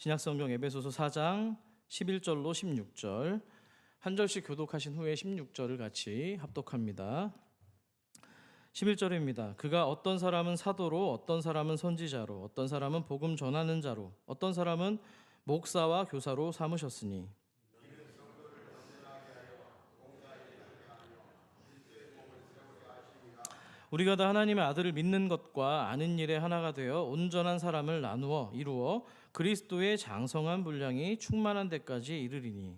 신약성경 에베소서 4장 11절로 16절 한 절씩 교독하신 후에 16절을 같이 합독합니다. 11절입니다. 그가 어떤 사람은 사도로, 어떤 사람은 선지자로, 어떤 사람은 복음 전하는 자로, 어떤 사람은 목사와 교사로 삼으셨으니 우리가 다 하나님의 아들을 믿는 것과 아는 일에 하나가 되어 온전한 사람을 나누어 이루어 그리스도의 장성한 분량이 충만한 데까지 이르리니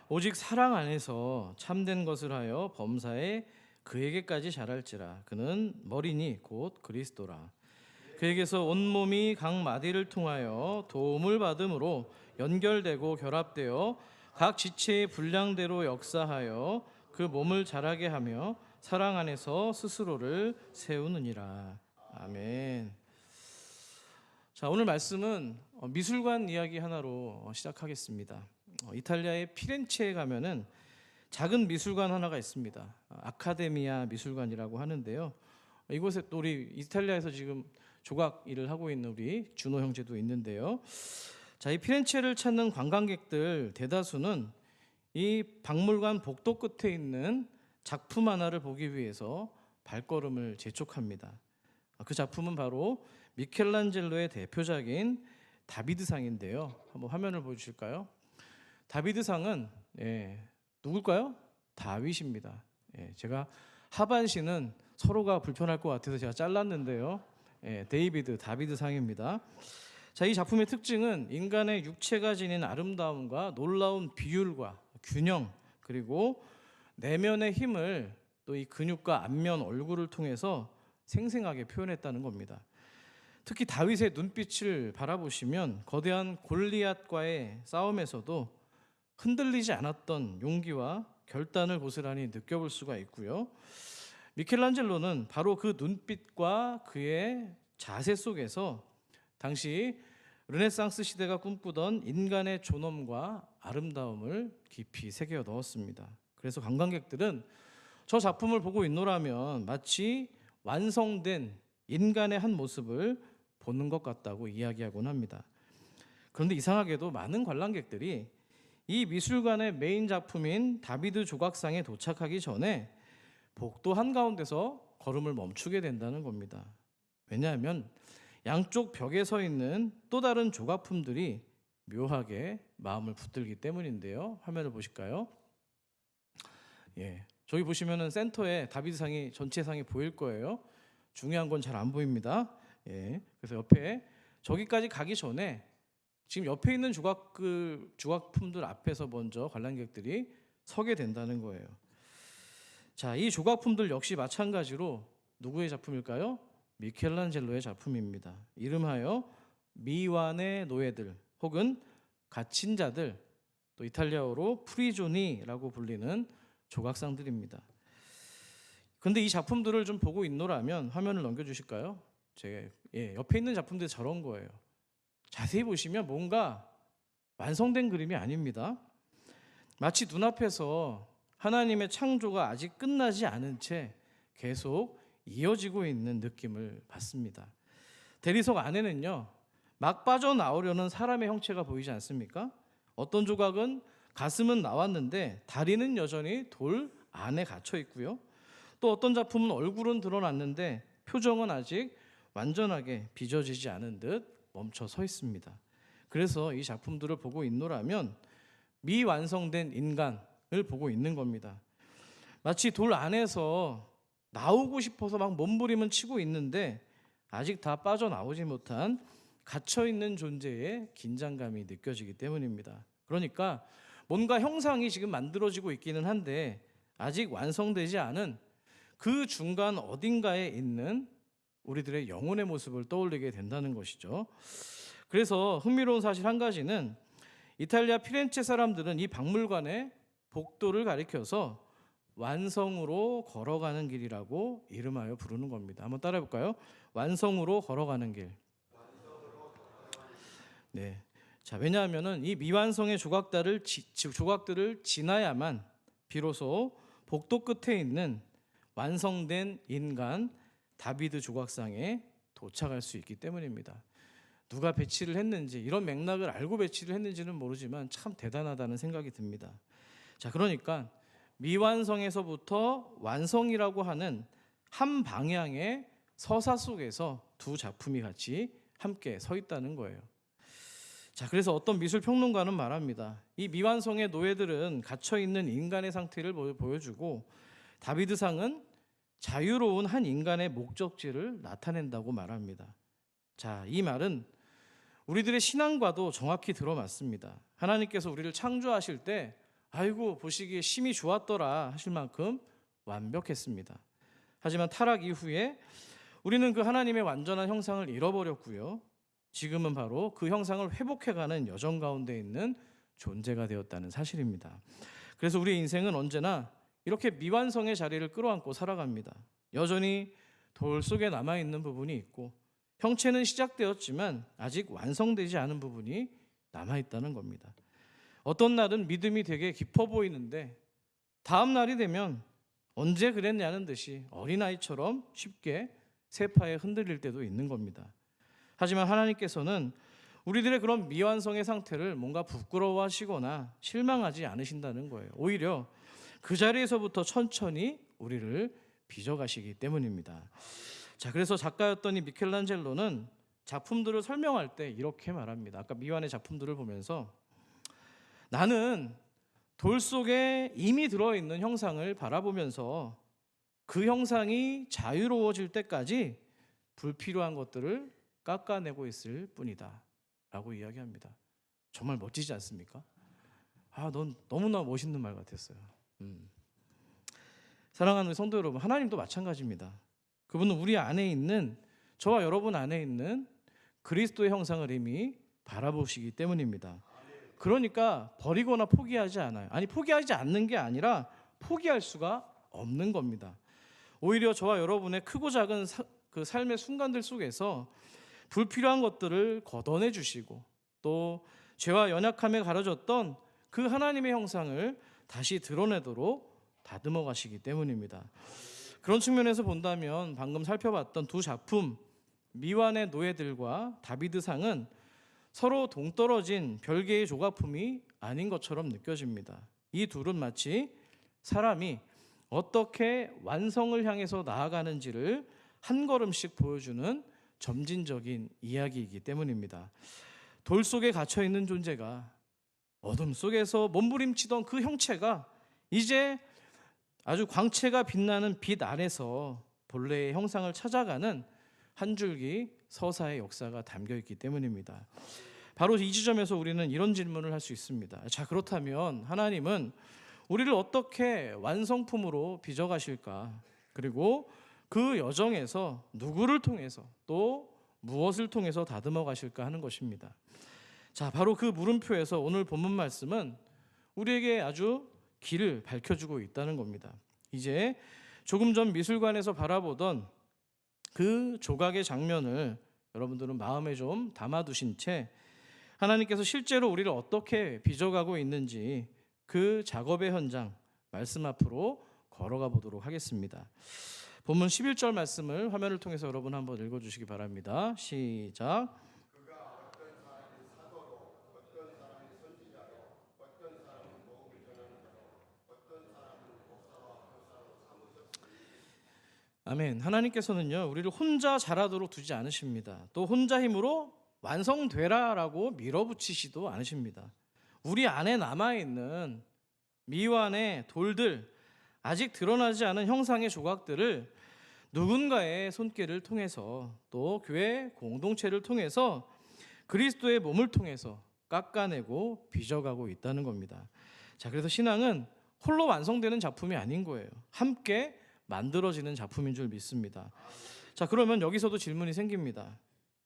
오직 사랑 안에서 참된 것을 하여 범사에 그에게까지 자랄지라. 그는 머리니 곧 그리스도라. 그에게서 온몸이 각 마디를 통하여 도움을 받음으로 연결되고 결합되어 각 지체의 분량대로 역사하여 그 몸을 자라게 하며 사랑 안에서 스스로를 세우느니라. 아멘. 자, 오늘 말씀은 미술관 이야기 하나로 시작하겠습니다. 이탈리아의 피렌체에 가면은 작은 미술관 하나가 있습니다. 아카데미아 미술관이라고 하는데요. 이곳에 또 우리 이탈리아에서 지금 조각 일을 하고 있는 우리 준호 형제도 있는데요. 자, 이 피렌체를 찾는 관광객들 대다수는 이 박물관 복도 끝에 있는 작품 하나를 보기 위해서 발걸음을 재촉합니다. 그 작품은 바로 미켈란젤로의 대표작인 다비드상인데요. 한번 화면을 보여주실까요? 다비드상은 누굴까요? 다윗입니다. 제가 하반신은 서로가 불편할 것 같아서 제가 잘랐는데요. 다비드상입니다. 자, 이 작품의 특징은 인간의 육체가 지닌 아름다움과 놀라운 비율과 균형, 그리고 내면의 힘을 또 이 근육과 안면, 얼굴을 통해서 생생하게 표현했다는 겁니다. 특히 다윗의 눈빛을 바라보시면 거대한 골리앗과의 싸움에서도 흔들리지 않았던 용기와 결단을 고스란히 느껴볼 수가 있고요. 미켈란젤로는 바로 그 눈빛과 그의 자세 속에서 당시 르네상스 시대가 꿈꾸던 인간의 존엄과 아름다움을 깊이 새겨 넣었습니다. 그래서 관광객들은 저 작품을 보고 있노라면 마치 완성된 인간의 한 모습을 보는 것 같다고 이야기하곤 합니다. 그런데 이상하게도 많은 관람객들이 이 미술관의 메인 작품인 다비드 조각상에 도착하기 전에 복도 한가운데서 걸음을 멈추게 된다는 겁니다. 왜냐하면 양쪽 벽에 서 있는 또 다른 조각품들이 묘하게 마음을 붙들기 때문인데요. 화면을 보실까요? 저기 보시면은 센터에 다비드상이 전체상이 보일 거예요. 중요한 건 잘 안 보입니다. 그래서 옆에 저기까지 가기 전에 지금 옆에 있는 조각품들 앞에서 먼저 관람객들이 서게 된다는 거예요. 자, 이 조각품들 역시 마찬가지로 누구의 작품일까요? 미켈란젤로의 작품입니다. 이름하여 미완의 노예들 혹은 갇힌 자들, 또 이탈리아어로 프리조니라고 불리는 조각상들입니다. 근데 이 작품들을 좀 보고 있노라면 화면을 넘겨주실까요? 옆에 있는 작품들이 저런 거예요. 자세히 보시면 뭔가 완성된 그림이 아닙니다. 마치 눈앞에서 하나님의 창조가 아직 끝나지 않은 채 계속 이어지고 있는 느낌을 받습니다. 대리석 안에는요, 막 빠져나오려는 사람의 형체가 보이지 않습니까? 어떤 조각은 가슴은 나왔는데 다리는 여전히 돌 안에 갇혀 있고요. 또 어떤 작품은 얼굴은 드러났는데 표정은 아직 완전하게 빚어지지 않은 듯 멈춰 서 있습니다. 그래서 이 작품들을 보고 있노라면 미완성된 인간을 보고 있는 겁니다. 마치 돌 안에서 나오고 싶어서 막 몸부림은 치고 있는데 아직 다 빠져나오지 못한 갇혀있는 존재의 긴장감이 느껴지기 때문입니다. 그러니까 뭔가 형상이 지금 만들어지고 있기는 한데 아직 완성되지 않은 그 중간 어딘가에 있는 우리들의 영혼의 모습을 떠올리게 된다는 것이죠. 그래서 흥미로운 사실 한 가지는 이탈리아 피렌체 사람들은 이 박물관의 복도를 가리켜서 완성으로 걸어가는 길이라고 이름하여 부르는 겁니다. 한번 따라해 볼까요? 완성으로 걸어가는 길. 자, 왜냐하면은 이 미완성의 조각들을 지나야만 비로소 복도 끝에 있는 완성된 인간 다비드 조각상에 도착할 수 있기 때문입니다. 누가 배치를 했는지, 이런 맥락을 알고 배치를 했는지는 모르지만 참 대단하다는 생각이 듭니다. 자, 그러니까 미완성에서부터 완성이라고 하는 한 방향의 서사 속에서 두 작품이 같이 함께 서 있다는 거예요. 자, 그래서 어떤 미술 평론가는 말합니다. 이 미완성의 노예들은 갇혀 있는 인간의 상태를 보여주고 다비드상은 자유로운 한 인간의 목적지를 나타낸다고 말합니다. 자, 이 말은 우리들의 신앙과도 정확히 들어맞습니다. 하나님께서 우리를 창조하실 때 아이고 보시기에 심히 좋았더라 하실 만큼 완벽했습니다. 하지만 타락 이후에 우리는 그 하나님의 완전한 형상을 잃어버렸고요. 지금은 바로 그 형상을 회복해가는 여정 가운데 있는 존재가 되었다는 사실입니다. 그래서 우리의 인생은 언제나 이렇게 미완성의 자리를 끌어안고 살아갑니다. 여전히 돌 속에 남아있는 부분이 있고 형체는 시작되었지만 아직 완성되지 않은 부분이 남아있다는 겁니다. 어떤 날은 믿음이 되게 깊어 보이는데 다음 날이 되면 언제 그랬냐는 듯이 어린아이처럼 쉽게 세파에 흔들릴 때도 있는 겁니다. 하지만 하나님께서는 우리들의 그런 미완성의 상태를 뭔가 부끄러워하시거나 실망하지 않으신다는 거예요. 오히려 그 자리에서부터 천천히 우리를 빚어가시기 때문입니다. 자, 그래서 작가였던 이 미켈란젤로는 작품들을 설명할 때 이렇게 말합니다. 아까 미완의 작품들을 보면서 나는 돌 속에 이미 들어있는 형상을 바라보면서 그 형상이 자유로워질 때까지 불필요한 것들을 깎아내고 있을 뿐이다 라고 이야기합니다. 정말 멋지지 않습니까? 넌 너무나 멋있는 말 같았어요. 사랑하는 성도 여러분, 하나님도 마찬가지입니다. 그분은 우리 안에 있는, 저와 여러분 안에 있는 그리스도의 형상을 이미 바라보시기 때문입니다. 그러니까 버리거나 포기하지 않아요. 아니, 포기하지 않는 게 아니라 포기할 수가 없는 겁니다. 오히려 저와 여러분의 크고 작은 그 삶의 순간들 속에서 불필요한 것들을 걷어내 주시고 또 죄와 연약함에 가려졌던 그 하나님의 형상을 다시 드러내도록 다듬어 가시기 때문입니다. 그런 측면에서 본다면 방금 살펴봤던 두 작품 미완의 노예들과 다비드상은 서로 동떨어진 별개의 조각품이 아닌 것처럼 느껴집니다. 이 둘은 마치 사람이 어떻게 완성을 향해서 나아가는지를 한 걸음씩 보여주는 점진적인 이야기이기 때문입니다. 돌 속에 갇혀 있는 존재가 어둠 속에서 몸부림치던 그 형체가 이제 아주 광채가 빛나는 빛 안에서 본래의 형상을 찾아가는 한 줄기 서사의 역사가 담겨 있기 때문입니다. 바로 이 지점에서 우리는 이런 질문을 할 수 있습니다. 자, 그렇다면 하나님은 우리를 어떻게 완성품으로 빚어가실까? 그리고 그 여정에서 누구를 통해서 또 무엇을 통해서 다듬어 가실까 하는 것입니다. 자, 바로 그 물음표에서 오늘 본문 말씀은 우리에게 아주 길을 밝혀주고 있다는 겁니다. 이제 조금 전 미술관에서 바라보던 그 조각의 장면을 여러분들은 마음에 좀 담아두신 채 하나님께서 실제로 우리를 어떻게 빚어가고 있는지 그 작업의 현장 말씀 앞으로 걸어가 보도록 하겠습니다. 본문 11절 말씀을 화면을 통해서 여러분 한번 읽어주시기 바랍니다. 시작. 아멘. 하나님께서는요, 우리를 혼자 잘하도록 두지 않으십니다. 또 혼자 힘으로 완성되라라고 밀어붙이지도 않으십니다. 우리 안에 남아있는 미완의 돌들, 아직 드러나지 않은 형상의 조각들을 누군가의 손길을 통해서 또 교회 공동체를 통해서 그리스도의 몸을 통해서 깎아내고 빚어가고 있다는 겁니다. 자, 그래서 신앙은 홀로 완성되는 작품이 아닌 거예요. 함께 만들어지는 작품인 줄 믿습니다. 자, 그러면 여기서도 질문이 생깁니다.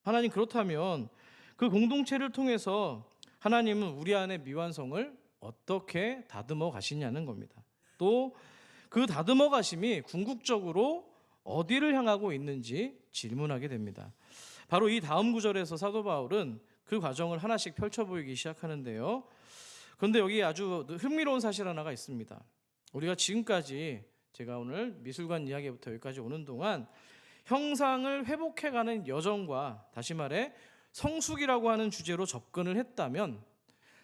하나님, 그렇다면 그 공동체를 통해서 하나님은 우리 안의 미완성을 어떻게 다듬어 가시냐는 겁니다. 또 그 다듬어 가심이 궁극적으로 어디를 향하고 있는지 질문하게 됩니다. 바로 이 다음 구절에서 사도 바울은 그 과정을 하나씩 펼쳐 보이기 시작하는데요. 그런데 여기 아주 흥미로운 사실 하나가 있습니다. 우리가 지금까지 제가 오늘 미술관 이야기부터 여기까지 오는 동안 형상을 회복해가는 여정과 다시 말해 성숙이라고 하는 주제로 접근을 했다면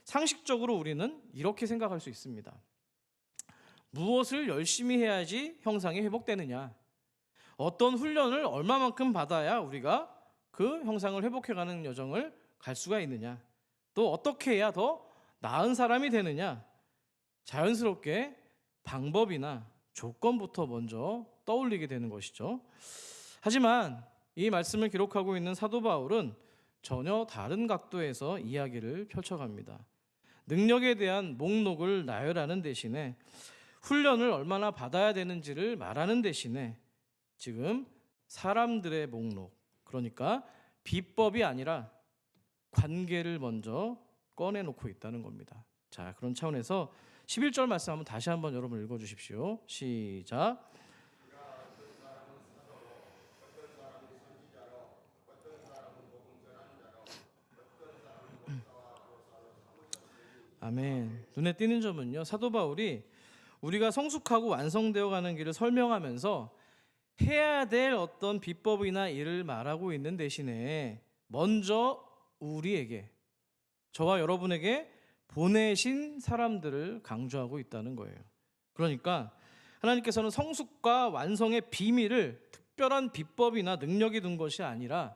상식적으로 우리는 이렇게 생각할 수 있습니다. 무엇을 열심히 해야지 형상이 회복되느냐? 어떤 훈련을 얼마만큼 받아야 우리가 그 형상을 회복해가는 여정을 갈 수가 있느냐? 또 어떻게 해야 더 나은 사람이 되느냐? 자연스럽게 방법이나 조건부터 먼저 떠올리게 되는 것이죠. 하지만 이 말씀을 기록하고 있는 사도 바울은 전혀 다른 각도에서 이야기를 펼쳐갑니다. 능력에 대한 목록을 나열하는 대신에 훈련을 얼마나 받아야 되는지를 말하는 대신에 지금 사람들의 목록, 그러니까 비법이 아니라 관계를 먼저 꺼내놓고 있다는 겁니다. 자, 그런 차원에서 11절 말씀 한번 다시 한번 여러분 읽어주십시오. 시작. 아멘. 눈에 띄는 점은요, 사도 바울이 우리가 성숙하고 완성되어 가는 길을 설명하면서 해야 될 어떤 비법이나 일을 말하고 있는 대신에 먼저 우리에게, 저와 여러분에게 보내신 사람들을 강조하고 있다는 거예요. 그러니까 하나님께서는 성숙과 완성의 비밀을 특별한 비법이나 능력이 둔 것이 아니라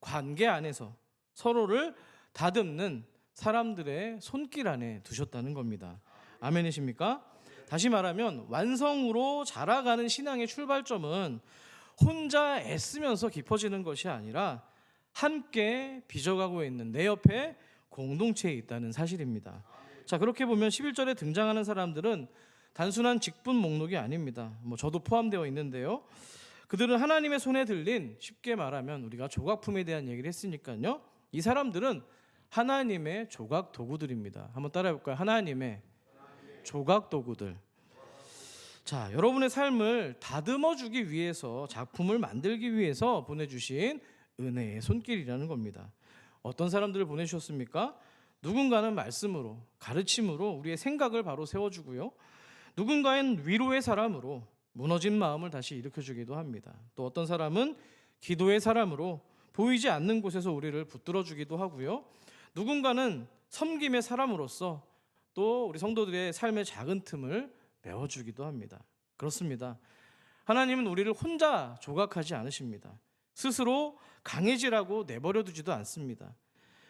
관계 안에서 서로를 다듬는 사람들의 손길 안에 두셨다는 겁니다. 아멘이십니까? 다시 말하면 완성으로 자라가는 신앙의 출발점은 혼자 애쓰면서 깊어지는 것이 아니라 함께 빚어가고 있는 내 옆에 공동체에 있다는 사실입니다. 자, 그렇게 보면 11절에 등장하는 사람들은 단순한 직분 목록이 아닙니다. 저도 포함되어 있는데요. 그들은 하나님의 손에 들린, 쉽게 말하면 우리가 조각품에 대한 얘기를 했으니까요, 이 사람들은 하나님의 조각 도구들입니다. 한번 따라해 볼까요? 하나님의 조각 도구들. 자, 여러분의 삶을 다듬어 주기 위해서, 작품을 만들기 위해서 보내주신 은혜의 손길이라는 겁니다. 어떤 사람들을 보내주셨습니까? 누군가는 말씀으로, 가르침으로 우리의 생각을 바로 세워주고요, 누군가는 위로의 사람으로 무너진 마음을 다시 일으켜주기도 합니다. 또 어떤 사람은 기도의 사람으로 보이지 않는 곳에서 우리를 붙들어주기도 하고요, 누군가는 섬김의 사람으로서 또 우리 성도들의 삶의 작은 틈을 메워주기도 합니다. 그렇습니다. 하나님은 우리를 혼자 조각하지 않으십니다. 스스로 강해지라고 내버려 두지도 않습니다.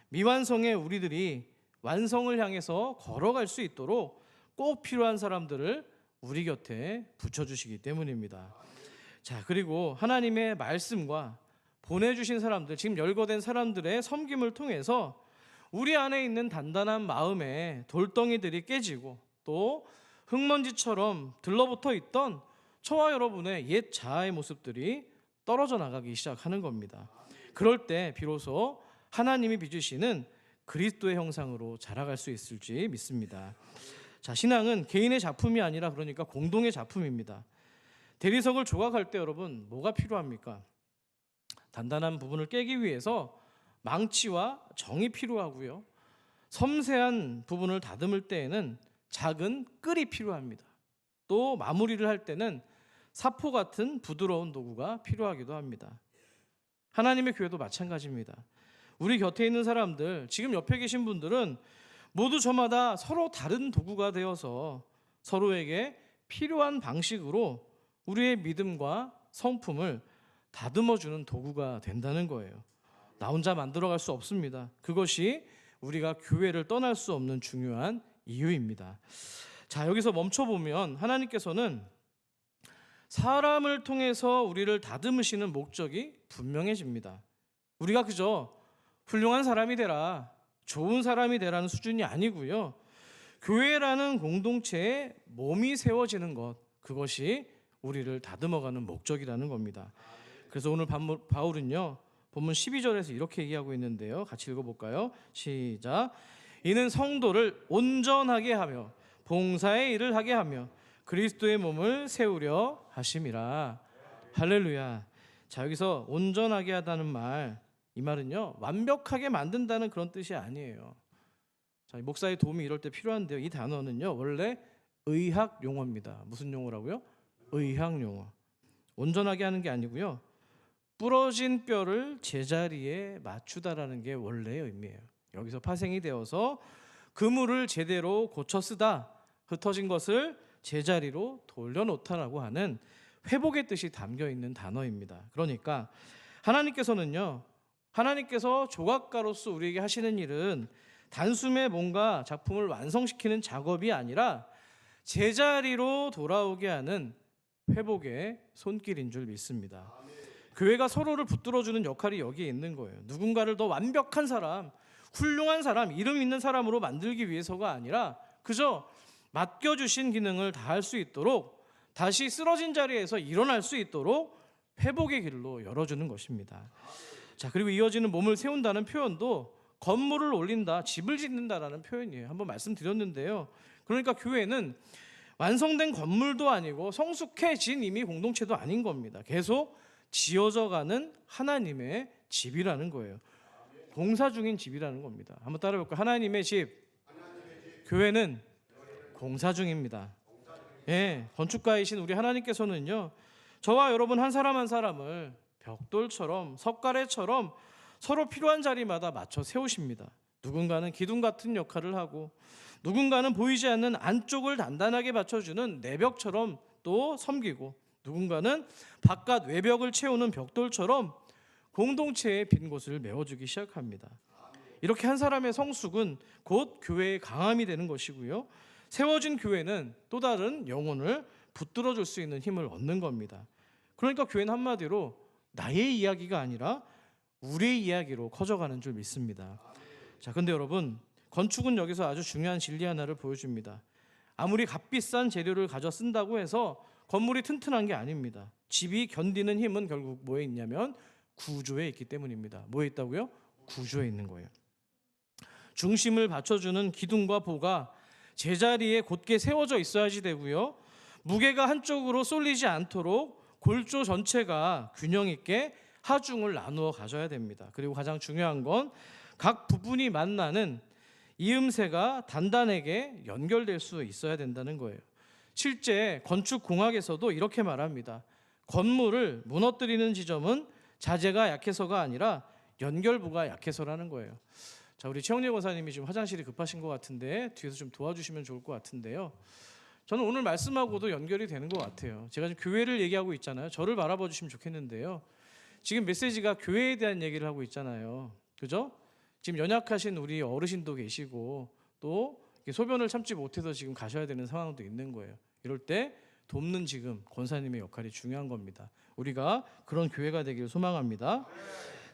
미완성의 우리들이 완성을 향해서 걸어갈 수 있도록 꼭 필요한 사람들을 우리 곁에 붙여주시기 때문입니다. 자, 그리고 하나님의 말씀과 보내주신 사람들, 지금 열거된 사람들의 섬김을 통해서 우리 안에 있는 단단한 마음의 돌덩이들이 깨지고 또 흙먼지처럼 들러붙어 있던 저와 여러분의 옛 자아의 모습들이 떨어져 나가기 시작하는 겁니다. 그럴 때 비로소 하나님이 빚으시는 그리스도의 형상으로 자라갈 수 있을지 믿습니다. 자, 신앙은 개인의 작품이 아니라 그러니까 공동의 작품입니다. 대리석을 조각할 때 여러분 뭐가 필요합니까? 단단한 부분을 깨기 위해서 망치와 정이 필요하고요, 섬세한 부분을 다듬을 때에는 작은 끌이 필요합니다. 또 마무리를 할 때는 사포 같은 부드러운 도구가 필요하기도 합니다. 하나님의 교회도 마찬가지입니다. 우리 곁에 있는 사람들, 지금 옆에 계신 분들은 모두 저마다 서로 다른 도구가 되어서 서로에게 필요한 방식으로 우리의 믿음과 성품을 다듬어주는 도구가 된다는 거예요. 나 혼자 만들어갈 수 없습니다. 그것이 우리가 교회를 떠날 수 없는 중요한 이유입니다. 자, 여기서 멈춰보면 하나님께서는 사람을 통해서 우리를 다듬으시는 목적이 분명해집니다. 우리가 그저 훌륭한 사람이 되라, 좋은 사람이 되라는 수준이 아니고요, 교회라는 공동체에 몸이 세워지는 것, 그것이 우리를 다듬어가는 목적이라는 겁니다. 그래서 오늘 바울은요, 본문 12절에서 이렇게 얘기하고 있는데요, 같이 읽어볼까요? 시작. 이는 성도를 온전하게 하며 봉사의 일을 하게 하며 그리스도의 몸을 세우려 하심이라. 할렐루야. 자, 여기서 온전하게 하다는 말, 이 말은요, 완벽하게 만든다는 그런 뜻이 아니에요. 자, 목사의 도움이 이럴 때 필요한데요, 이 단어는요 원래 의학 용어입니다. 무슨 용어라고요? 의학 용어. 온전하게 하는 게 아니고요. 부러진 뼈를 제자리에 맞추다라는 게 원래의 의미예요. 여기서 파생이 되어서 그물을 제대로 고쳐 쓰다, 흩어진 것을 제자리로 돌려놓다라고 하는 회복의 뜻이 담겨 있는 단어입니다. 그러니까 하나님께서 조각가로서 우리에게 하시는 일은 단숨에 뭔가 작품을 완성시키는 작업이 아니라 제자리로 돌아오게 하는 회복의 손길인 줄 믿습니다. 교회가 서로를 붙들어주는 역할이 여기에 있는 거예요. 누군가를 더 완벽한 사람, 훌륭한 사람, 이름 있는 사람으로 만들기 위해서가 아니라 그저 맡겨주신 기능을 다할 수 있도록, 다시 쓰러진 자리에서 일어날 수 있도록 회복의 길로 열어주는 것입니다. 자, 그리고 이어지는 몸을 세운다는 표현도 건물을 올린다, 집을 짓는다라는 표현이에요. 한번 말씀드렸는데요. 그러니까 교회는 완성된 건물도 아니고 성숙해진 이미 공동체도 아닌 겁니다. 계속 지어져가는 하나님의 집이라는 거예요. 공사 중인 집이라는 겁니다. 한번 따라해볼까요? 하나님의 집. 교회는 공사 중입니다. 예, 건축가이신 우리 하나님께서는요, 저와 여러분 한 사람 한 사람을 벽돌처럼, 석가래처럼 서로 필요한 자리마다 맞춰 세우십니다. 누군가는 기둥 같은 역할을 하고, 누군가는 보이지 않는 안쪽을 단단하게 받쳐주는 내벽처럼 또 섬기고, 누군가는 바깥 외벽을 채우는 벽돌처럼 공동체의 빈 곳을 메워주기 시작합니다. 이렇게 한 사람의 성숙은 곧 교회의 강함이 되는 것이고요, 세워진 교회는 또 다른 영혼을 붙들어줄 수 있는 힘을 얻는 겁니다. 그러니까 교회는 한마디로 나의 이야기가 아니라 우리의 이야기로 커져가는 줄 믿습니다. 자, 근데 여러분, 건축은 여기서 아주 중요한 진리 하나를 보여줍니다. 아무리 값비싼 재료를 가져 쓴다고 해서 건물이 튼튼한 게 아닙니다. 집이 견디는 힘은 결국 뭐에 있냐면 구조에 있기 때문입니다. 뭐에 있다고요? 구조에 있는 거예요. 중심을 받쳐주는 기둥과 보가 제자리에 곧게 세워져 있어야지 되고요, 무게가 한쪽으로 쏠리지 않도록 골조 전체가 균형 있게 하중을 나누어 가져야 됩니다. 그리고 가장 중요한 건 각 부분이 만나는 이음새가 단단하게 연결될 수 있어야 된다는 거예요. 실제 건축공학에서도 이렇게 말합니다. 건물을 무너뜨리는 지점은 자재가 약해서가 아니라 연결부가 약해서라는 거예요. 자, 우리 최영렬 권사님이 지금 화장실이 급하신 것 같은데 뒤에서 좀 도와주시면 좋을 것 같은데요. 저는 오늘 말씀하고도 연결이 되는 것 같아요. 제가 지금 교회를 얘기하고 있잖아요. 저를 바라봐 주시면 좋겠는데요. 지금 메시지가 교회에 대한 얘기를 하고 있잖아요. 그죠? 지금 연약하신 우리 어르신도 계시고 또 소변을 참지 못해서 지금 가셔야 되는 상황도 있는 거예요. 이럴 때 돕는 지금 권사님의 역할이 중요한 겁니다. 우리가 그런 교회가 되길 소망합니다.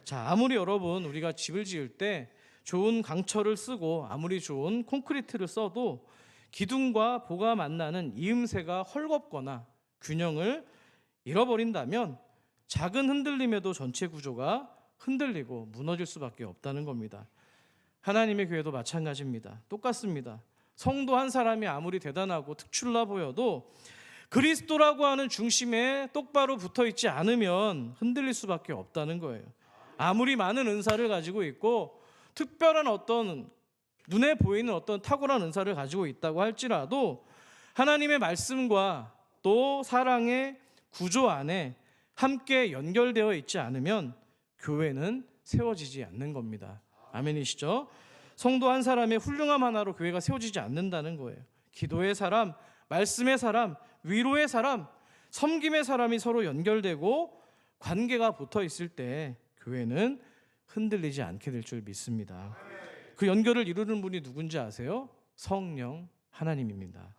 자, 아무리 여러분 우리가 집을 지을 때 좋은 강철을 쓰고 아무리 좋은 콘크리트를 써도 기둥과 보가 만나는 이음새가 헐겁거나 균형을 잃어버린다면 작은 흔들림에도 전체 구조가 흔들리고 무너질 수밖에 없다는 겁니다. 하나님의 교회도 마찬가지입니다. 똑같습니다. 성도 한 사람이 아무리 대단하고 특출나 보여도 그리스도라고 하는 중심에 똑바로 붙어 있지 않으면 흔들릴 수밖에 없다는 거예요. 아무리 많은 은사를 가지고 있고 특별한 어떤 눈에 보이는 어떤 탁월한 은사를 가지고 있다고 할지라도 하나님의 말씀과 또 사랑의 구조 안에 함께 연결되어 있지 않으면 교회는 세워지지 않는 겁니다. 아멘이시죠? 성도 한 사람의 훌륭함 하나로 교회가 세워지지 않는다는 거예요. 기도의 사람, 말씀의 사람, 위로의 사람, 섬김의 사람이 서로 연결되고 관계가 붙어 있을 때 교회는 흔들리지 않게 될 줄 믿습니다. 그 연결을 이루는 분이 누군지 아세요? 성령 하나님입니다.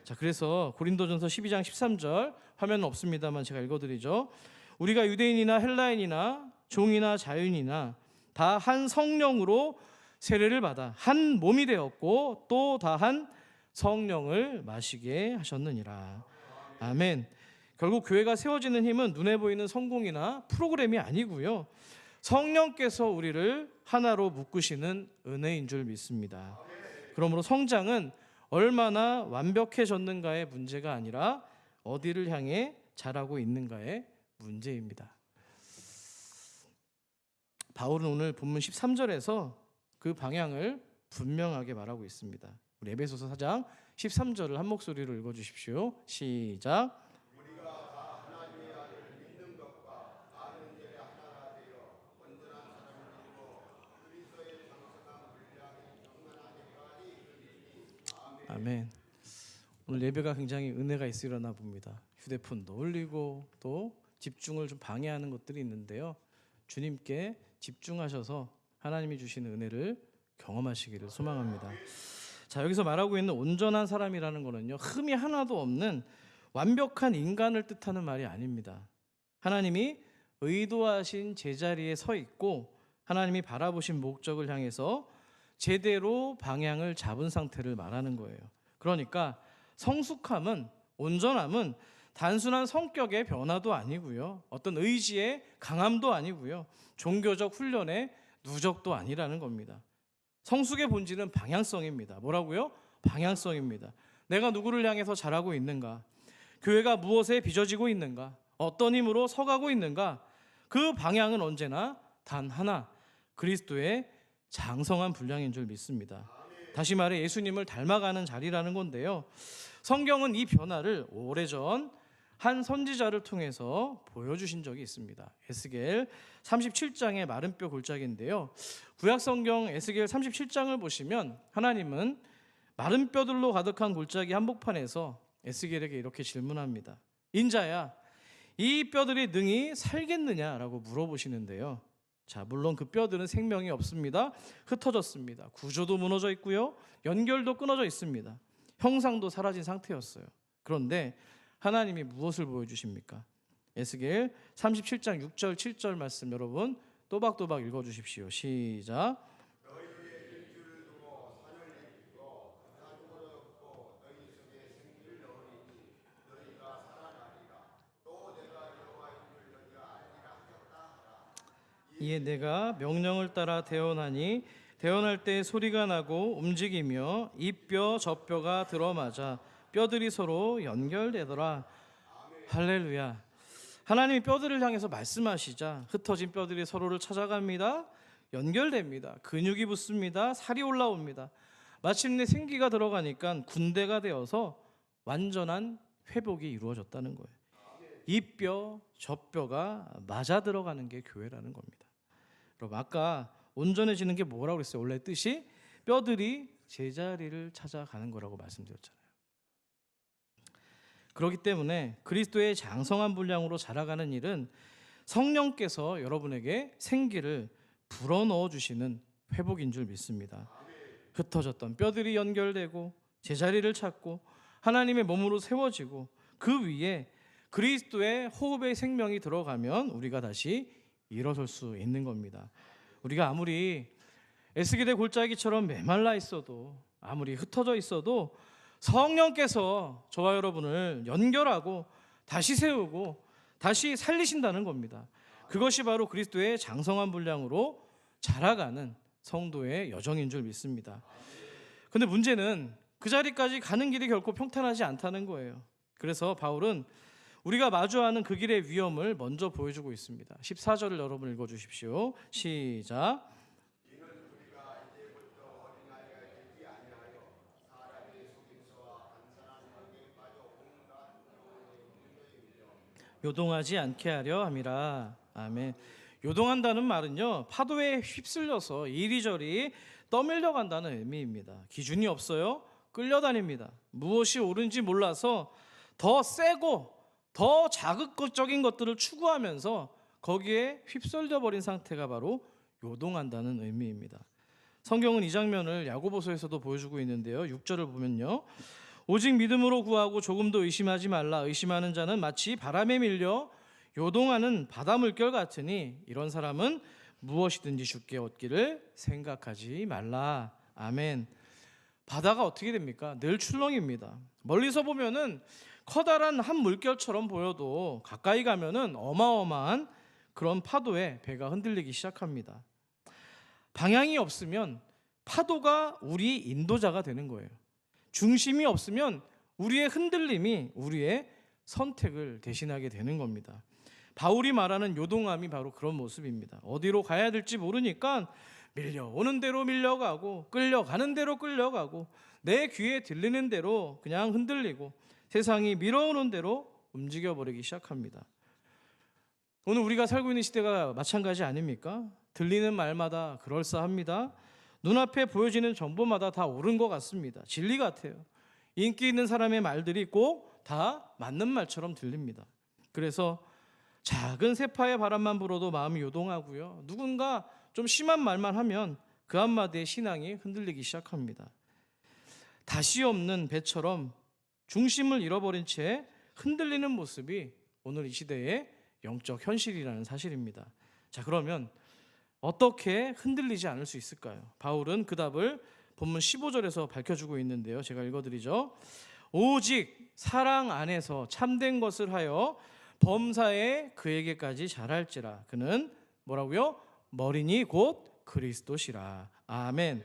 자, 그래서 고린도전서 12장 13절, 화면은 없습니다만 제가 읽어드리죠. 우리가 유대인이나 헬라인이나 종이나 자유인이나 다 한 성령으로 세례를 받아 한 몸이 되었고 또 다 한 성령을 마시게 하셨느니라. 아멘. 결국 교회가 세워지는 힘은 눈에 보이는 성공이나 프로그램이 아니고요, 성령께서 우리를 하나로 묶으시는 은혜인 줄 믿습니다. 그러므로 성장은 얼마나 완벽해졌는가의 문제가 아니라 어디를 향해 자라고 있는가의 문제입니다. 바울은 오늘 본문 13절에서 그 방향을 분명하게 말하고 있습니다. 우리 에베소서 4장 13절을 한 목소리로 읽어주십시오. 시작. 아멘. 오늘 예배가 굉장히 은혜가 있으려나 봅니다. 휴대폰도 올리고 또 집중을 좀 방해하는 것들이 있는데요. 주님께 집중하셔서 하나님이 주시는 은혜를 경험하시기를 소망합니다. 자, 여기서 말하고 있는 온전한 사람이라는 거는요, 흠이 하나도 없는 완벽한 인간을 뜻하는 말이 아닙니다. 하나님이 의도하신 제자리에 서 있고 하나님이 바라보신 목적을 향해서 제대로 방향을 잡은 상태를 말하는 거예요. 그러니까 성숙함은, 온전함은 단순한 성격의 변화도 아니고요, 어떤 의지의 강함도 아니고요, 종교적 훈련의 누적도 아니라는 겁니다. 성숙의 본질은 방향성입니다. 뭐라고요? 방향성입니다. 내가 누구를 향해서 자라고 있는가? 교회가 무엇에 빚어지고 있는가? 어떤 힘으로 서가고 있는가? 그 방향은 언제나 단 하나, 그리스도의 장성한 분량인 줄 믿습니다. 다시 말해 예수님을 닮아가는 자리라는 건데요, 성경은 이 변화를 오래전 한 선지자를 통해서 보여주신 적이 있습니다. 에스겔 37장의 마른 뼈 골짜기인데요, 구약성경 에스겔 37장을 보시면 하나님은 마른 뼈들로 가득한 골짜기 한복판에서 에스겔에게 이렇게 질문합니다. 인자야, 이 뼈들이 능히 살겠느냐라고 물어보시는데요, 자, 물론 그 뼈들은 생명이 없습니다. 흩어졌습니다. 구조도 무너져 있고요, 연결도 끊어져 있습니다. 형상도 사라진 상태였어요. 그런데 하나님이 무엇을 보여주십니까? 에스겔 37장 6절 7절 말씀 여러분 또박또박 읽어주십시오. 시작. 이에 내가 명령을 따라 대언하니 대언할 때 소리가 나고 움직이며 이 뼈 저 뼈가 들어맞아 뼈들이 서로 연결되더라. 할렐루야. 하나님이 뼈들을 향해서 말씀하시자 흩어진 뼈들이 서로를 찾아갑니다. 연결됩니다. 근육이 붙습니다. 살이 올라옵니다. 마침내 생기가 들어가니까 군대가 되어서 완전한 회복이 이루어졌다는 거예요. 이 뼈 저 뼈가 맞아 들어가는 게 교회라는 겁니다. 여러분, 아까 온전해지는 게 뭐라고 그랬어요? 원래 뜻이 뼈들이 제자리를 찾아가는 거라고 말씀드렸잖아요. 그렇기 때문에 그리스도의 장성한 분량으로 자라가는 일은 성령께서 여러분에게 생기를 불어넣어 주시는 회복인 줄 믿습니다. 흩어졌던 뼈들이 연결되고 제자리를 찾고 하나님의 몸으로 세워지고 그 위에 그리스도의 호흡의 생명이 들어가면 우리가 다시 일어설 수 있는 겁니다. 우리가 아무리 에스겔의 골짜기처럼 메말라 있어도, 아무리 흩어져 있어도 성령께서 저와 여러분을 연결하고 다시 세우고 다시 살리신다는 겁니다. 그것이 바로 그리스도의 장성한 분량으로 자라가는 성도의 여정인 줄 믿습니다. 근데 문제는 그 자리까지 가는 길이 결코 평탄하지 않다는 거예요. 그래서 바울은 우리가 마주하는 그 길의 위험을 먼저 보여주고 있습니다. 14절을 여러분 읽어주십시오. 시작. 요동하지 않게 하려 함이라. 아멘. 요동한다는 말은요, 파도에 휩쓸려서 이리저리 떠밀려 간다는 의미입니다. 기준이 없어요. 끌려다닙니다. 무엇이 옳은지 몰라서 더 세고 더 자극적인 것들을 추구하면서 거기에 휩쓸려 버린 상태가 바로 요동한다는 의미입니다. 성경은 이 장면을 야고보서에서도 보여주고 있는데요, 6절을 보면요, 오직 믿음으로 구하고 조금도 의심하지 말라. 의심하는 자는 마치 바람에 밀려 요동하는 바다 물결 같으니 이런 사람은 무엇이든지 쉽게 얻기를 생각하지 말라. 아멘. 바다가 어떻게 됩니까? 늘 출렁입니다. 멀리서 보면은 커다란 한 물결처럼 보여도 가까이 가면은 어마어마한 그런 파도에 배가 흔들리기 시작합니다. 방향이 없으면 파도가 우리 인도자가 되는 거예요. 중심이 없으면 우리의 흔들림이 우리의 선택을 대신하게 되는 겁니다. 바울이 말하는 요동함이 바로 그런 모습입니다. 어디로 가야 될지 모르니까 밀려오는 대로 밀려가고 끌려가는 대로 끌려가고 내 귀에 들리는 대로 그냥 흔들리고 세상이 밀어오는 대로 움직여버리기 시작합니다. 오늘 우리가 살고 있는 시대가 마찬가지 아닙니까? 들리는 말마다 그럴싸합니다. 눈앞에 보여지는 정보마다 다 옳은 것 같습니다. 진리 같아요. 인기 있는 사람의 말들이 꼭 다 맞는 말처럼 들립니다. 그래서 작은 세파의 바람만 불어도 마음이 요동하고요. 누군가 좀 심한 말만 하면 그 한마디에 신앙이 흔들리기 시작합니다. 다시 없는 배처럼 중심을 잃어버린 채 흔들리는 모습이 오늘 이 시대의 영적 현실이라는 사실입니다. 자, 그러면 어떻게 흔들리지 않을 수 있을까요? 바울은 그 답을 본문 15절에서 밝혀주고 있는데요. 제가 읽어드리죠. 오직 사랑 안에서 참된 것을 하여 범사에 그에게까지 잘할지라. 그는 뭐라고요? 머리니 곧 그리스도시라. 아멘.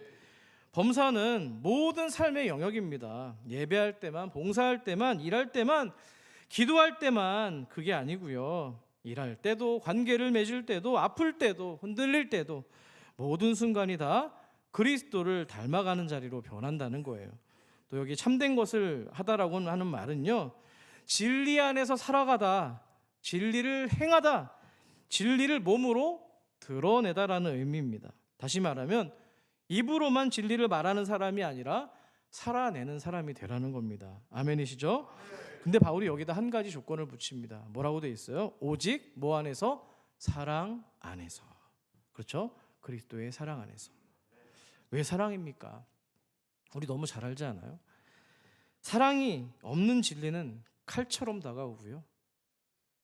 범사는 모든 삶의 영역입니다. 예배할 때만, 봉사할 때만, 일할 때만, 기도할 때만 그게 아니고요. 일할 때도, 관계를 맺을 때도, 아플 때도, 흔들릴 때도 모든 순간이 다 그리스도를 닮아가는 자리로 변한다는 거예요. 또 여기 참된 것을 하다라고 하는 말은요, 진리 안에서 살아가다, 진리를 행하다, 진리를 몸으로 드러내다라는 의미입니다. 다시 말하면 입으로만 진리를 말하는 사람이 아니라 살아내는 사람이 되라는 겁니다. 아멘이시죠? 근데 바울이 여기다 한 가지 조건을 붙입니다. 뭐라고 돼 있어요? 오직 뭐 안에서? 사랑 안에서. 그렇죠? 그리스도의 사랑 안에서. 왜 사랑입니까? 우리 너무 잘 알지 않아요? 사랑이 없는 진리는 칼처럼 다가오고요.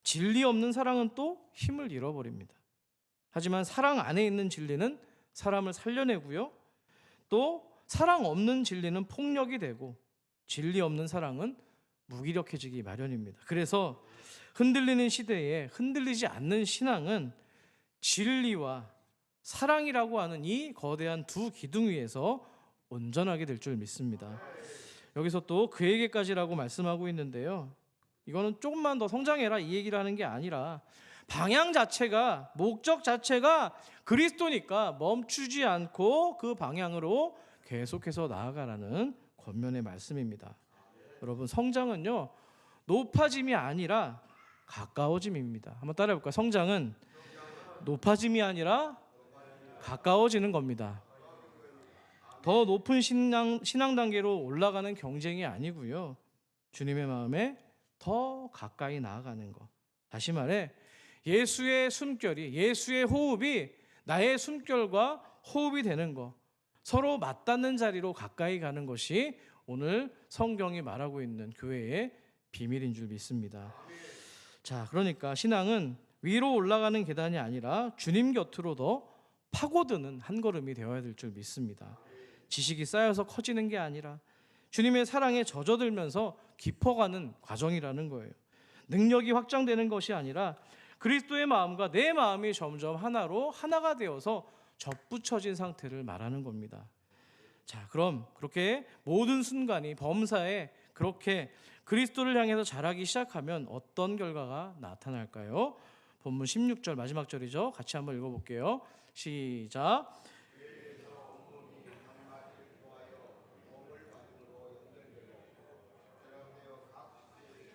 진리 없는 사랑은 또 힘을 잃어버립니다. 하지만 사랑 안에 있는 진리는 사람을 살려내고요. 또 사랑 없는 진리는 폭력이 되고 진리 없는 사랑은 무기력해지기 마련입니다. 그래서 흔들리는 시대에 흔들리지 않는 신앙은 진리와 사랑이라고 하는 이 거대한 두 기둥 위에서 온전하게 될 줄 믿습니다. 여기서 또 그에게까지라고 말씀하고 있는데요. 이거는 조금만 더 성장해라 이 얘기를 하는 게 아니라 방향 자체가, 목적 자체가 그리스도니까 멈추지 않고 그 방향으로 계속해서 나아가라는 권면의 말씀입니다. 여러분, 성장은요 높아짐이 아니라 가까워짐입니다. 한번 따라해 볼까요? 성장은 높아짐이 아니라 가까워지는 겁니다. 더 높은 신앙 단계로 올라가는 경쟁이 아니고요. 주님의 마음에 더 가까이 나아가는 것. 다시 말해 예수의 숨결이, 예수의 호흡이 나의 숨결과 호흡이 되는 것, 서로 맞닿는 자리로 가까이 가는 것이 오늘 성경이 말하고 있는 교회의 비밀인 줄 믿습니다. 자, 그러니까 신앙은 위로 올라가는 계단이 아니라 주님 곁으로 더 파고드는 한 걸음이 되어야 될 줄 믿습니다. 지식이 쌓여서 커지는 게 아니라 주님의 사랑에 젖어들면서 깊어가는 과정이라는 거예요. 능력이 확장되는 것이 아니라 그리스도의 마음과 내 마음이 점점 하나로 하나가 되어서 접붙여진 상태를 말하는 겁니다. 자, 그럼 그렇게 모든 순간이 범사에 그렇게 그리스도를 향해서 자라기 시작하면 어떤 결과가 나타날까요? 본문 16절 마지막 절이죠. 같이 한번 읽어볼게요. 시작.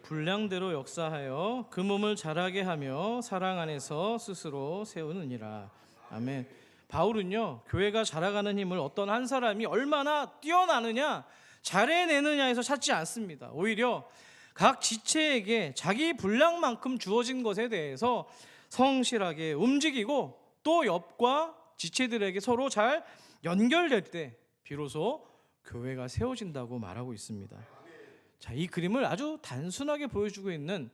분량대로 역사하여 그 몸을 자라게 하며 사랑 안에서 스스로 세우느니라. 아멘. 바울은요, 교회가 자라가는 힘을 어떤 한 사람이 얼마나 뛰어나느냐, 잘해내느냐에서 찾지 않습니다. 오히려 각 지체에게 자기 분량만큼 주어진 것에 대해서 성실하게 움직이고 또 옆과 지체들에게 서로 잘 연결될 때 비로소 교회가 세워진다고 말하고 있습니다. 자, 이 그림을 아주 단순하게 보여주고 있는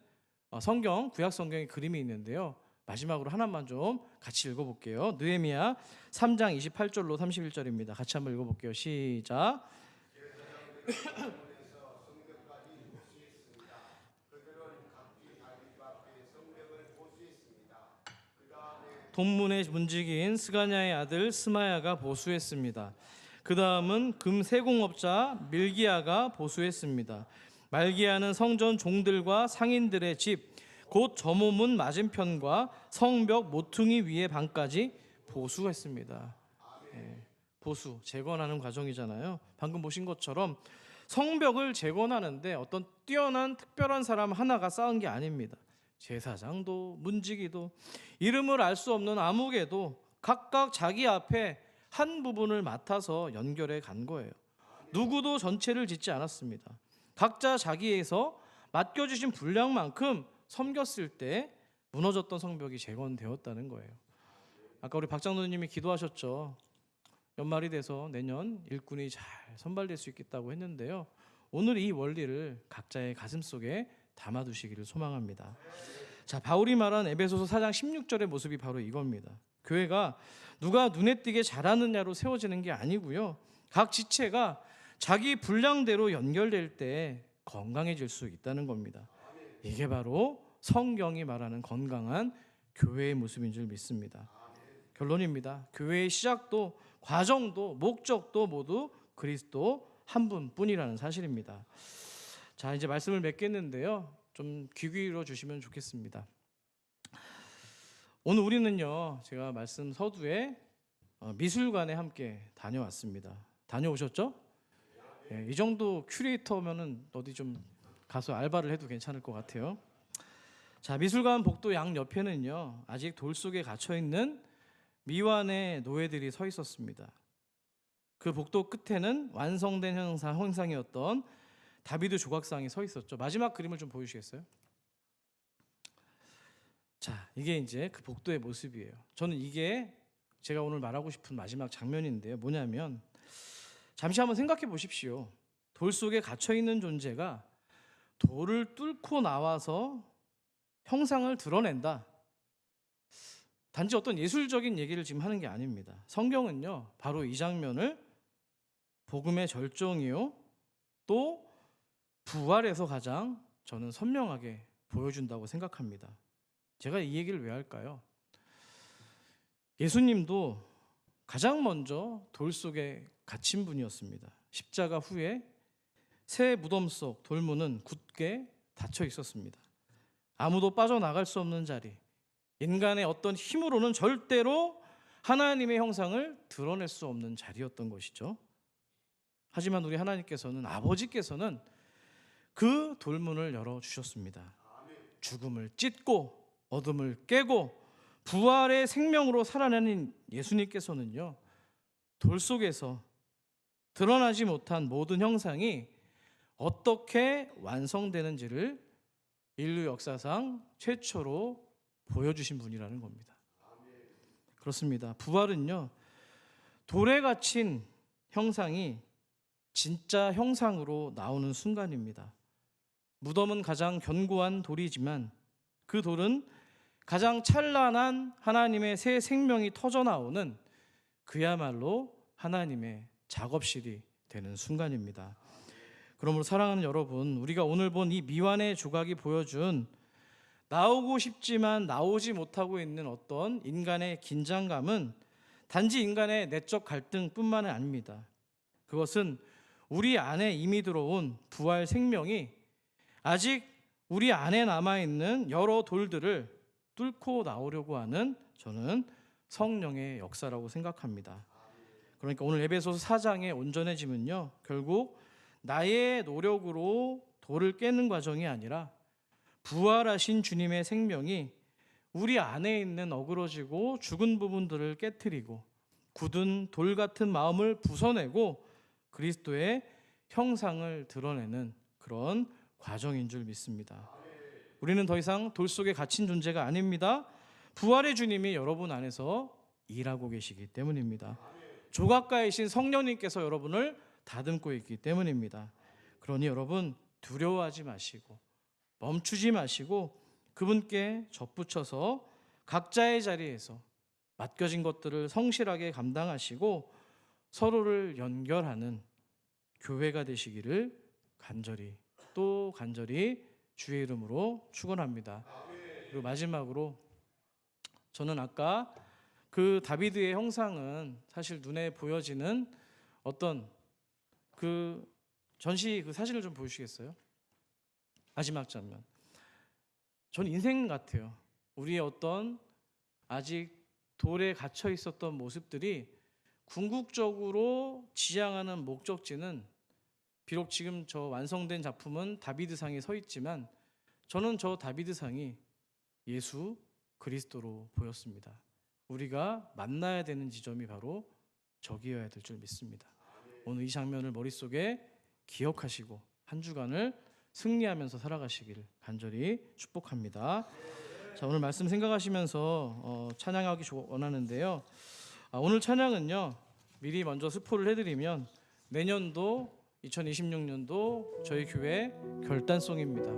성경, 구약 성경의 그림이 있는데요. 마지막으로 하나만 좀 같이 읽어볼게요. 느헤미야 3장 28절로 31절입니다. 같이 한번 읽어볼게요. 시작. 돈문에 문지기인 스가냐의 아들 스마야가 보수했습니다. 그 다음은 금 세공업자 밀기야가 보수했습니다. 말기야는 성전 종들과 상인들의 집, 곧 저모문 맞은편과 성벽 모퉁이 위의 방까지 보수했습니다. 보수, 재건하는 과정이잖아요. 방금 보신 것처럼 성벽을 재건하는데 어떤 뛰어난 특별한 사람 하나가 쌓은 게 아닙니다. 제사장도 문지기도 이름을 알 수 없는 아무개도 각각 자기 앞에 한 부분을 맡아서 연결해 간 거예요. 누구도 전체를 짓지 않았습니다. 각자 자기에서 맡겨주신 분량만큼 섬겼을 때 무너졌던 성벽이 재건되었다는 거예요. 아까 우리 박장로님이 기도하셨죠. 연말이 돼서 내년 일꾼이 잘 선발될 수 있겠다고 했는데요. 오늘 이 원리를 각자의 가슴 속에 담아두시기를 소망합니다. 자, 바울이 말한 에베소서 4장 16절의 모습이 바로 이겁니다. 교회가 누가 눈에 띄게 잘하느냐로 세워지는 게 아니고요. 각 지체가 자기 분량대로 연결될 때 건강해질 수 있다는 겁니다. 이게 바로 성경이 말하는 건강한 교회의 모습인 줄 믿습니다. 결론입니다. 교회의 시작도 과정도 목적도 모두 그리스도 한 분뿐이라는 사실입니다. 자, 이제 말씀을 맺겠는데요. 좀 귀 기울여 주시면 좋겠습니다. 오늘 우리는요, 제가 말씀 서두에 미술관에 함께 다녀왔습니다. 다녀오셨죠? 예, 이 정도 큐레이터면은 어디 좀 가서 알바를 해도 괜찮을 것 같아요. 자, 미술관 복도 양 옆에는요, 아직 돌 속에 갇혀 있는 미완의 노예들이 서 있었습니다. 그 복도 끝에는 완성된 형상이었던 다비드 조각상이 서 있었죠. 마지막 그림을 좀 보여주시겠어요? 자, 이게 이제 그 복도의 모습이에요. 저는 이게 제가 오늘 말하고 싶은 마지막 장면인데요. 뭐냐면 잠시 한번 생각해 보십시오. 돌 속에 갇혀 있는 존재가 돌을 뚫고 나와서 형상을 드러낸다. 단지 어떤 예술적인 얘기를 지금 하는 게 아닙니다. 성경은요, 바로 이 장면을 복음의 절정이요, 또 부활에서 가장 저는 선명하게 보여준다고 생각합니다. 제가 이 얘기를 왜 할까요? 예수님도 가장 먼저 돌 속에 갇힌 분이었습니다. 십자가 후에 새 무덤 속 돌문은 굳게 닫혀 있었습니다. 아무도 빠져나갈 수 없는 자리, 인간의 어떤 힘으로는 절대로 하나님의 형상을 드러낼 수 없는 자리였던 것이죠. 하지만 우리 하나님께서는, 아버지께서는 그 돌문을 열어주셨습니다. 죽음을 찢고 어둠을 깨고 부활의 생명으로 살아내는 예수님께서는요, 돌 속에서 드러나지 못한 모든 형상이 어떻게 완성되는지를 인류 역사상 최초로 보여주신 분이라는 겁니다. 그렇습니다. 부활은요, 돌에 갇힌 형상이 진짜 형상으로 나오는 순간입니다. 무덤은 가장 견고한 돌이지만 그 돌은 가장 찬란한 하나님의 새 생명이 터져나오는 그야말로 하나님의 작업실이 되는 순간입니다. 그러므로 사랑하는 여러분, 우리가 오늘 본 이 미완의 조각이 보여준 나오고 싶지만 나오지 못하고 있는 어떤 인간의 긴장감은 단지 인간의 내적 갈등뿐만 아닙니다. 그것은 우리 안에 이미 들어온 부활 생명이 아직 우리 안에 남아있는 여러 돌들을 뚫고 나오려고 하는, 저는 성령의 역사라고 생각합니다. 그러니까 오늘 에베소서 4장의 온전해짐은요, 결국 나의 노력으로 돌을 깨는 과정이 아니라 부활하신 주님의 생명이 우리 안에 있는 어그러지고 죽은 부분들을 깨트리고 굳은 돌 같은 마음을 부숴내고 그리스도의 형상을 드러내는 그런 과정인 줄 믿습니다. 우리는 더 이상 돌 속에 갇힌 존재가 아닙니다. 부활의 주님이 여러분 안에서 일하고 계시기 때문입니다. 조각가이신 성령님께서 여러분을 다듬고 있기 때문입니다. 그러니 여러분 두려워하지 마시고 멈추지 마시고 그분께 접붙여서 각자의 자리에서 맡겨진 것들을 성실하게 감당하시고 서로를 연결하는 교회가 되시기를 간절히 또 간절히 주의 이름으로 축원합니다. 그리고 마지막으로 저는 아까 그 다비드의 형상은 사실 눈에 보여지는 어떤 그 전시 그 사진을 좀 보여주시겠어요? 마지막 장면. 저는 인생 같아요. 우리의 어떤 아직 돌에 갇혀 있었던 모습들이 궁극적으로 지향하는 목적지는 비록 지금 저 완성된 작품은 다비드상에 서 있지만 저는 저 다비드상이 예수 그리스도로 보였습니다. 우리가 만나야 되는 지점이 바로 저기여야 될 줄 믿습니다. 오늘 이 장면을 머릿속에 기억하시고 한 주간을 승리하면서 살아가시기를 간절히 축복합니다. 자, 오늘 말씀 생각하시면서 찬양하기 원하는데요. 오늘 찬양은요, 미리 먼저 스포를 해드리면 내년도 2026년도 저희 교회 결단송입니다.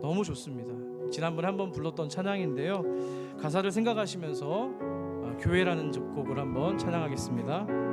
너무 좋습니다. 지난번에 한번 불렀던 찬양인데요. 가사를 생각하시면서 교회라는 곡을 한번 찬양하겠습니다.